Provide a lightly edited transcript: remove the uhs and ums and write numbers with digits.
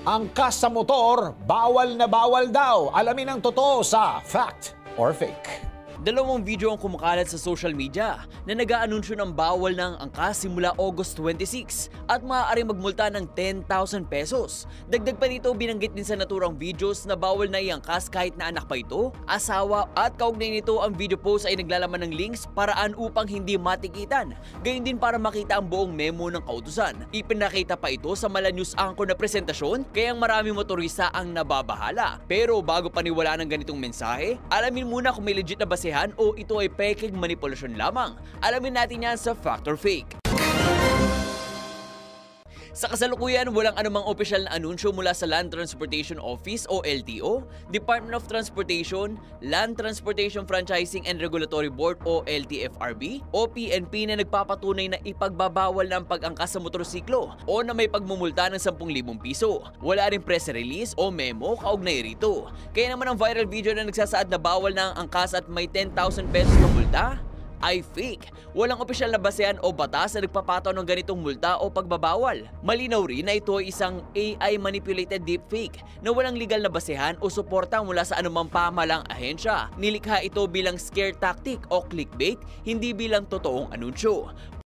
Angkas sa motor, bawal na bawal daw. Alamin ang totoo sa Fact or Fake. Dalawang video ang kumakalat sa social media na nag-aanunsyo ng bawal ng angkas simula August 26 at maaaring magmulta ng 10,000 pesos. Dagdag pa dito, binanggit din sa naturang videos na bawal na iangkas kahit na anak pa ito, asawa at kaugnay nito. Ang video post ay naglalaman ng links paraan upang hindi matikitan. Gayon din para makita ang buong memo ng kautusan. Ipinakita pa ito sa Mala News Anchor na presentasyon kaya maraming motorista ang nababahala. Pero bago paniwalaan ng ganitong mensahe, alamin muna kung may legit na basehan o ito ay peking manipulasyon lamang. Alamin natin yan sa Fact or Fake. Sa kasalukuyan, walang anumang opisyal na anunsyo mula sa Land Transportation Office o LTO, Department of Transportation, Land Transportation Franchising and Regulatory Board o LTFRB o PNP na nagpapatunay na ipagbabawal ng pag-angkas sa motorsiklo o na may pagmumulta ng 10,000 piso. Wala rin press release o memo kaugnay rito. Kaya naman ang viral video na nagsasaad na bawal na ang angkas at may 10,000 pesos na multa ay fake. Walang opisyal na basehan o batas na nagpapataw ng ganitong multa o pagbabawal. Malinaw rin na ito ay isang AI-manipulated deepfake na walang legal na basehan o suporta mula sa anumang pamahalang ahensya. Nilikha ito bilang scare tactic o clickbait, hindi bilang totoong anunsyo.